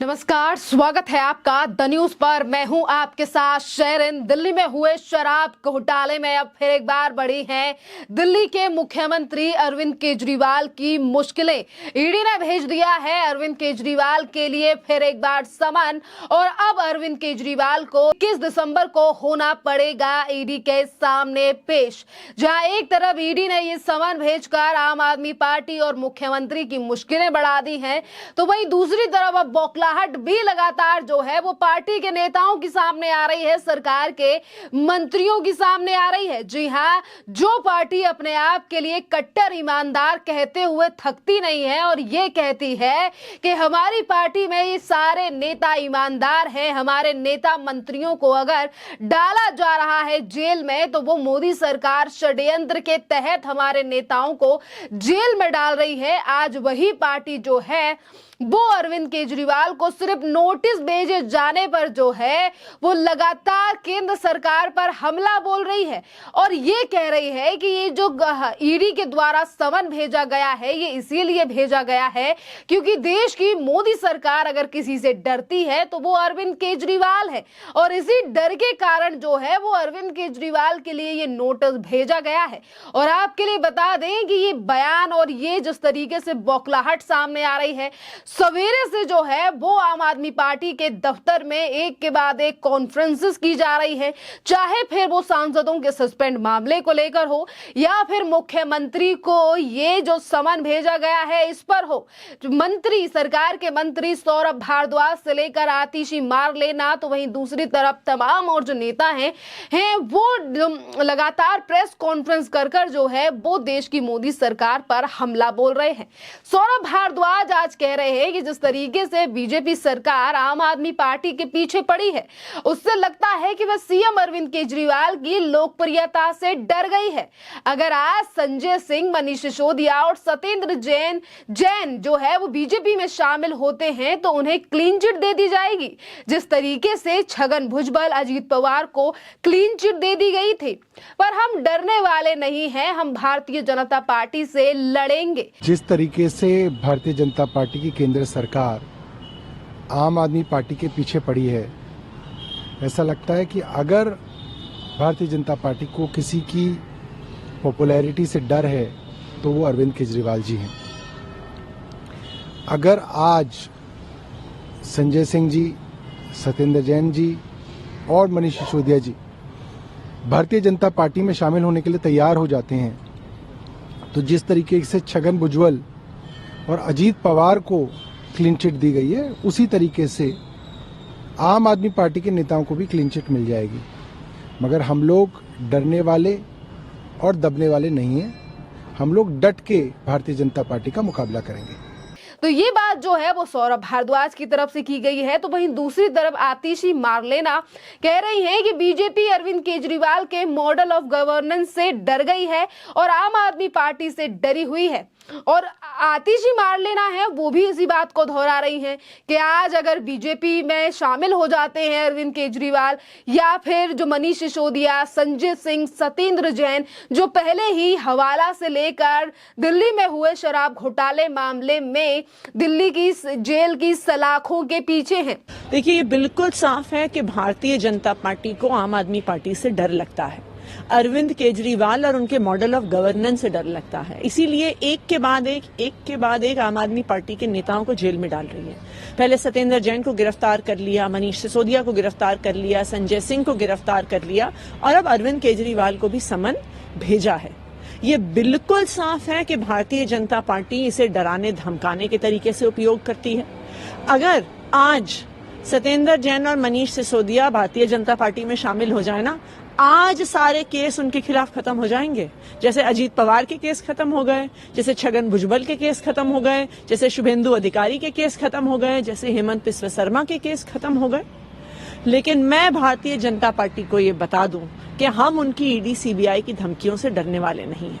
नमस्कार, स्वागत है आपका द न्यूज पर। मैं हूं आपके साथ शेरिन। दिल्ली में हुए शराब घोटाले में अब फिर एक बार बढ़ी हैं दिल्ली के मुख्यमंत्री अरविंद केजरीवाल की मुश्किलें। ईडी ने भेज दिया है अरविंद केजरीवाल के लिए फिर एक बार समन, और अब अरविंद केजरीवाल को 21 दिसंबर को होना पड़ेगा ईडी के सामने पेश। जहां एक तरफ ईडी ने ये समन भेजकर आम आदमी पार्टी और मुख्यमंत्री की मुश्किलें बढ़ा दी हैं, तो वहीं दूसरी तरफ अब बौखलाहट भी लगातार जो है वो पार्टी के नेताओं की सामने आ रही है, सरकार के मंत्रियों की सामने आ रही है। जी हां, जो पार्टी अपने आप के लिए कट्टर ईमानदार कहते हुए थकती नहीं है और ये कहती है कि हमारी पार्टी में ये सारे नेता ईमानदार हैं, हमारे नेता मंत्रियों को अगर डाला जा रहा है जेल में तो वो मोदी सरकार षड्यंत्र के तहत हमारे नेताओं को जेल में डाल रही है। आज वही पार्टी जो है वो अरविंद केजरीवाल को सिर्फ नोटिस भेजे जाने पर जो है वो लगातार केंद्र सरकार पर हमला बोल रही है और ये कह रही है कि ये जो ईडी के द्वारा समन भेजा गया है ये इसीलिए भेजा गया है क्योंकि देश की मोदी सरकार अगर किसी से डरती है तो वो अरविंद केजरीवाल है, और इसी डर के कारण जो है वो अरविंद केजरीवाल के लिए ये नोटिस भेजा गया है। और आपके लिए बता दें कि ये बयान और ये जिस तरीके से बौखलाहट सामने आ रही है, सवेरे से जो है वो आम आदमी पार्टी के दफ्तर में एक के बाद एक कॉन्फ्रेंसेस की जा रही है, चाहे फिर वो सांसदों के सस्पेंड मामले को लेकर हो या फिर मुख्यमंत्री को ये जो समन भेजा गया है इस पर हो। मंत्री, सरकार के मंत्री सौरभ भारद्वाज से लेकर आतिशी मारलेना, तो वहीं दूसरी तरफ तमाम और जो नेता हैं वो लगातार प्रेस कॉन्फ्रेंस कर जो है वो देश की मोदी सरकार पर हमला बोल रहे हैं। सौरभ भारद्वाज आज कह रहे हैं कि जिस तरीके से बीजेपी सरकार आम आदमी पार्टी के पीछे पड़ी है उससे लगता है कि वह सीएम अरविंद केजरीवाल की लोकप्रियता से डर गई है। अगर आज संजय सिंह, मनीष सिसोदिया और सत्येंद्र जैन जो है वो बीजेपी में शामिल होते हैं तो उन्हें क्लीन चिट दे दी जाएगी, जिस तरीके से छगन भुजबल, अजीत पवार को क्लीन चिट दे दी गई थी। पर हम डरने वाले नहीं हैं, हम भारतीय जनता पार्टी से लड़ेंगे। जिस तरीके से भारतीय जनता पार्टी की केंद्र सरकार आम आदमी पार्टी के पीछे पड़ी है, ऐसा लगता है कि अगर भारतीय जनता पार्टी को किसी की पॉपुलैरिटी से डर है तो वो अरविंद केजरीवाल जी हैं। अगर आज संजय सिंह जी, सत्येंद्र जैन जी और मनीष सिसोदिया जी भारतीय जनता पार्टी में शामिल होने के लिए तैयार हो जाते हैं तो जिस तरीके से छगन भुजबल और अजीत पवार को क्लीन चिट दी गई है उसी तरीके से आम आदमी पार्टी के नेताओं को भी क्लीन चिट मिल जाएगी। मगर हम लोग डरने वाले और दबने वाले नहीं हैं, हम लोग डट के भारतीय जनता पार्टी का मुकाबला करेंगे। तो ये बात जो है वो सौरभ भारद्वाज की तरफ से की गई है। तो वहीं दूसरी तरफ आतिशी मारलेना कह रही हैं कि बीजेपी अरविंद केजरीवाल के मॉडल ऑफ गवर्नेंस से डर गई है और आम आदमी पार्टी से डरी हुई है। और आतिशी मारलेना है वो भी इसी बात को दोहरा रही हैं कि आज अगर बीजेपी में शामिल हो जाते हैं अरविंद केजरीवाल या फिर जो मनीष सिसोदिया, संजय सिंह, सत्येंद्र जैन जो पहले ही हवाला से लेकर दिल्ली में हुए शराब घोटाले मामले में दिल्ली की जेल की सलाखों के पीछे हैं। देखिए, ये बिल्कुल साफ है कि भारतीय जनता पार्टी को आम आदमी पार्टी से डर लगता है, अरविंद केजरीवाल और उनके मॉडल ऑफ गवर्नेंस से डर लगता है। इसीलिए एक के बाद एक आम आदमी पार्टी के नेताओं को जेल में डाल रही है। पहले सत्येंद्र जैन को गिरफ्तार कर लिया, मनीष सिसोदिया को गिरफ्तार कर लिया, संजय सिंह को गिरफ्तार कर लिया और अब अरविंद केजरीवाल को भी समन भेजा है। ये बिल्कुल साफ है कि भारतीय जनता पार्टी इसे डराने धमकाने के तरीके से उपयोग करती है। अगर आज सत्येंद्र जैन और मनीष सिसोदिया भारतीय जनता पार्टी में शामिल हो जाए ना, आज सारे केस उनके खिलाफ खत्म हो जाएंगे। जैसे अजीत पवार के केस खत्म हो गए, जैसे छगन भुजबल के केस खत्म हो गए, जैसे शुभेंदु अधिकारी के केस खत्म हो गए, जैसे हेमंत बिस्वा शर्मा के केस खत्म हो गए। लेकिन मैं भारतीय जनता पार्टी को ये बता दूं कि हम उनकी ईडी सीबीआई की धमकियों से डरने वाले नहीं हैं।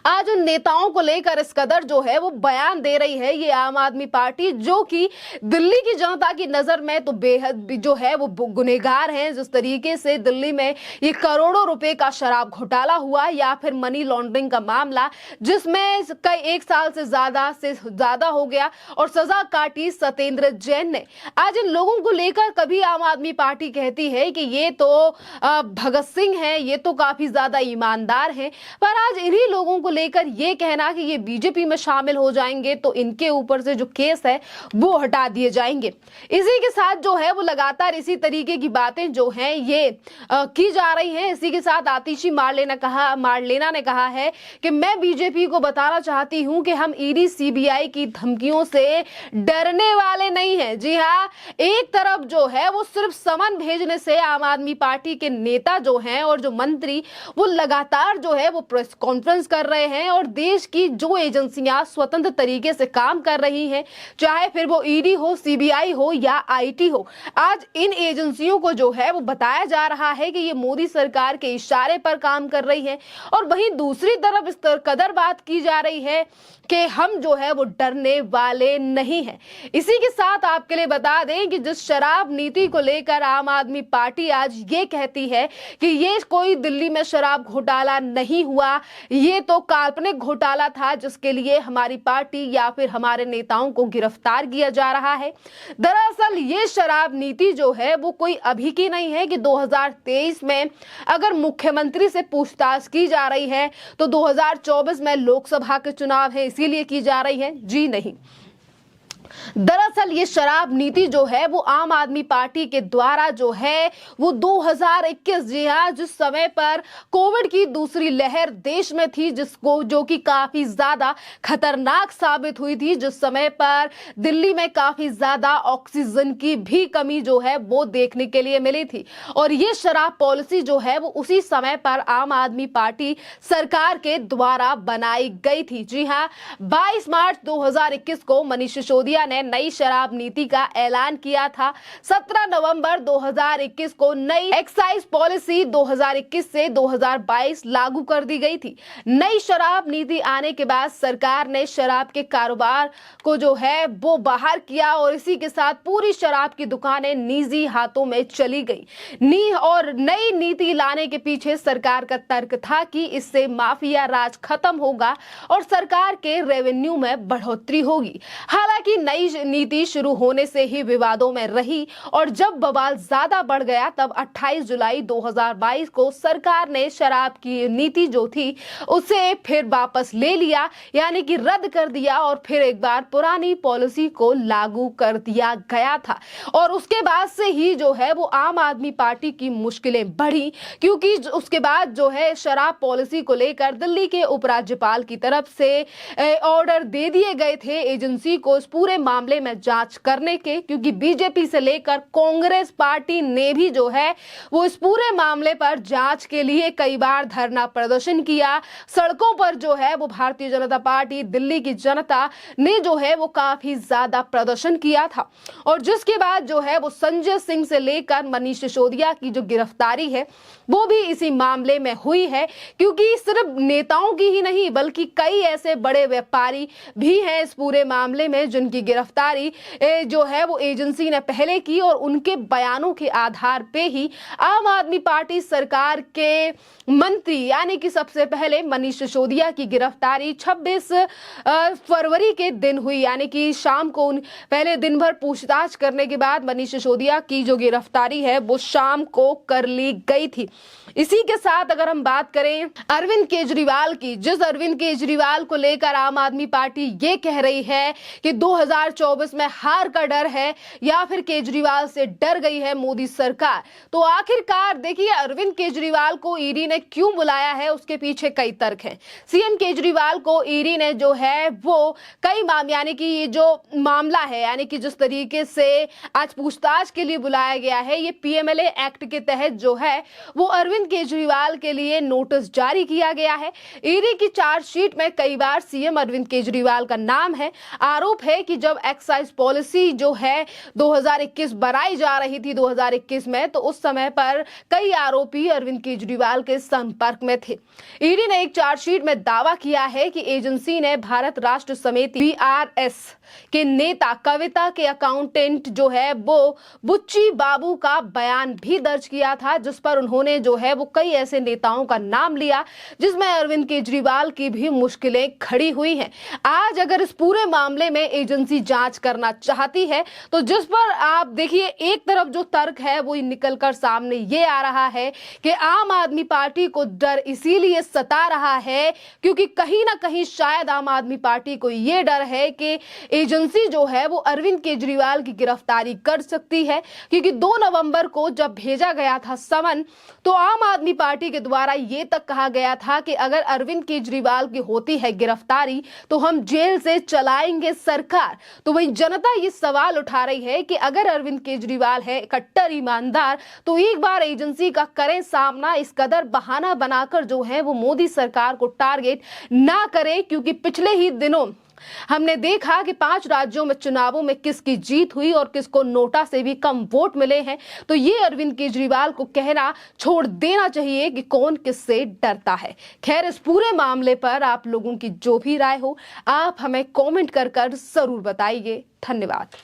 आज उन नेताओं को लेकर इस कदर जो है वो बयान दे रही है ये आम आदमी पार्टी, जो कि दिल्ली की जनता की नजर में तो बेहद जो है वो गुनहगार हैं। जिस तरीके से दिल्ली में ये करोड़ों रुपए का शराब घोटाला हुआ या फिर मनी लॉन्ड्रिंग का मामला, जिसमें कई 1 साल से ज्यादा हो गया और सजा काटी सत्येंद्र जैन ने। आज इन लोगों को लेकर कभी आम आदमी पार्टी कहती है कि ये तो भगत सिंह है, ये तो काफी ज्यादा ईमानदार हैं, पर आज इन्हीं लोगों को लेकर ये कहना कि ये बीजेपी में शामिल हो जाएंगे तो इनके ऊपर से जो केस है वो हटा दिए जाएंगे। इसी के साथ जो है वो लगातार इसी तरीके की बातें जो हैं ये की जा रही हैं। इसी के साथ आतिशी मारलेना ने कहा है कि मैं बीजेपी को बताना चाहती हूं कि हम ईडी सीबीआई की धमकियों से डरने वाले नहीं हैं। जी हाँ, एक तरफ जो है वो सिर्फ समन भेजने से आम आदमी पार्टी के नेता जो हैं और जो मंत्री वो लगातार जो है वो प्रेस कॉन्फ्रेंस कर रहे हैं और देश की जो एजेंसियां स्वतंत्र तरीके से काम कर रही हैं, चाहे फिर वो ईडी हो, सीबीआई हो या आईटी हो, आज इन एजेंसियों को जो है वो बताया जा रहा है कि ये मोदी सरकार के इशारे पर काम कर रही है। और वहीं दूसरी तरफ इस कदर बात की जा रही है कि हम जो है वो डरने वाले नहीं हैं। इसी के साथ आपके लिए बता दें कि जिस शराब नीति को लेकर आम आदमी पार्टी आज ये कहती है कि ये कोई दिल्ली में शराब घोटाला नहीं हुआ, ये तो काल्पनिक घोटाला था जिसके लिए हमारी पार्टी या फिर हमारे नेताओं को गिरफ्तार किया जा रहा है। दरअसल ये शराब नीति जो है वो कोई अभी की नहीं है कि 2023 में अगर मुख्यमंत्री से पूछताछ की जा रही है तो 2024 में लोकसभा के चुनाव है इसीलिए की जा रही है। जी नहीं, दरअसल ये शराब नीति जो है वो आम आदमी पार्टी के द्वारा जो है वो 2021, जी हाँ, जिस समय पर कोविड की दूसरी लहर देश में थी, जिसको जो कि काफी ज्यादा खतरनाक साबित हुई थी, जिस समय पर दिल्ली में काफी ज्यादा ऑक्सीजन की भी कमी जो है वो देखने के लिए मिली थी। और ये शराब पॉलिसी जो है वो उसी समय पर आम आदमी पार्टी सरकार के द्वारा बनाई गई थी। जी हाँ, 22 मार्च 2021 को मनीष सिसोदिया ने नई शराब नीति का ऐलान किया था। 17 नवंबर 2021 को नई एक्साइज पॉलिसी 2021 से 2022 लागू कर दी गई थी। नई शराब नीति आने के बाद सरकार ने शराब के कारोबार को जो है वो बाहर किया और इसी के साथ पूरी शराब की दुकानें निजी हाथों में चली गई। और नई नीति लाने के पीछे सरकार का तर्क था कि इससे माफिया राज खत्म होगा और सरकार के रेवेन्यू में बढ़ोतरी होगी। हालांकि नई नीति शुरू होने से ही विवादों में रही और जब बवाल ज्यादा बढ़ गया तब 28 जुलाई 2022 को सरकार ने शराब की नीति जो थी उसे फिर वापस ले लिया, यानी कि रद्द कर दिया और फिर एक बार पुरानी पॉलिसी को लागू कर दिया गया था। और उसके बाद से ही जो है वो आम आदमी पार्टी की मुश्किलें बढ़ी, क्योंकि उसके बाद जो है शराब पॉलिसी को लेकर दिल्ली के उपराज्यपाल की तरफ से ऑर्डर दे दिए गए थे एजेंसी को इस पूरे मामले में जांच करने के, क्योंकि बीजेपी से लेकर कांग्रेस पार्टी ने भी जो है वो इस पूरे मामले पर जांच के लिए कई बार धरना प्रदर्शन किया। सड़कों पर जो है वो भारतीय जनता पार्टी, दिल्ली की जनता ने जो है वो काफी ज्यादा प्रदर्शन किया था। और जिसके बाद जो है वो संजय सिंह से लेकर मनीष सिसोदिया की जो गिरफ्तारी है वो भी इसी मामले में हुई है, क्योंकि सिर्फ नेताओं की ही नहीं बल्कि कई ऐसे बड़े व्यापारी भी हैं इस पूरे मामले में जिनकी गिरफ्तारी जो है वो एजेंसी ने पहले की और उनके बयानों के आधार पे ही आम आदमी पार्टी सरकार के मंत्री यानी कि सबसे पहले मनीष सिसोदिया की गिरफ्तारी 26 फरवरी के दिन हुई, यानी कि शाम को पहले दिन भर पूछताछ करने के बाद मनीष सिसोदिया की जो गिरफ्तारी है वो शाम को कर ली गई थी। इसी के साथ अगर हम बात करें अरविंद केजरीवाल की, जिस अरविंद केजरीवाल को लेकर आम आदमी पार्टी ये कह रही है कि 2024 में हार का डर है या फिर केजरीवाल से डर गई है मोदी सरकार, तो आखिरकार देखिए अरविंद केजरीवाल को ईडी ने क्यों बुलाया है उसके पीछे कई तर्क हैं। सीएम केजरीवाल को ईडी ने जो है वो कई यानी कि ये जो मामला है, यानी कि जिस तरीके से आज पूछताछ के लिए बुलाया गया है, ये पीएमएलए एक्ट के तहत जो है वो अरविंद केजरीवाल के लिए नोटिस जारी किया गया है। ईडी की चार्जशीट में कई बार सीएम अरविंद केजरीवाल का नाम है। आरोप है कि जब एक्साइज पॉलिसी जो है 2021 बनाई जा रही थी 2021 में, तो उस समय पर कई आरोपी अरविंद केजरीवाल के संपर्क में थे। ईडी ने एक चार्जशीट में दावा किया है कि एजेंसी ने भारत राष्ट्र समिति बीआरएस के नेता कविता के अकाउंटेंट जो है वो बुच्ची बाबू का बयान भी दर्ज किया था, जिस पर उन्होंने जो है वो कई ऐसे नेताओं का नाम लिया जिसमें अरविंद केजरीवाल की भी मुश्किलें खड़ी हुई हैं। आज अगर इस पूरे मामले में एजेंसी जांच करना चाहती है तो जिस पर आप देखिए एक तरफ जो तर्क है वो निकलकर सामने ये आ रहा है कि आम आदमी पार्टी को डर इसीलिए सता रहा है क्योंकि कहीं ना कहीं शायद आम आदमी पार्टी को ये डर है कि एजेंसी जो है वो अरविंद केजरीवाल की गिरफ्तारी कर सकती है, क्योंकि 2 नवंबर को जब भेजा गया था समन तो आम आदमी पार्टी के द्वारा ये तक कहा गया था कि अगर अरविंद केजरीवाल की होती है गिरफ्तारी तो हम जेल से चलाएंगे सरकार। तो वही जनता ये सवाल उठा रही है कि अगर अरविंद केजरीवाल है कट्टर ईमानदार तो एक बार एजेंसी का करें सामना, इस कदर बहाना बनाकर जो है वो मोदी सरकार को टारगेट ना करें, क्योंकि पिछले ही दिनों हमने देखा कि 5 राज्यों में चुनावों में किसकी जीत हुई और किसको नोटा से भी कम वोट मिले हैं। तो ये अरविंद केजरीवाल को कहना छोड़ देना चाहिए कि कौन किससे डरता है। खैर, इस पूरे मामले पर आप लोगों की जो भी राय हो आप हमें कमेंट कर जरूर बताइए। धन्यवाद।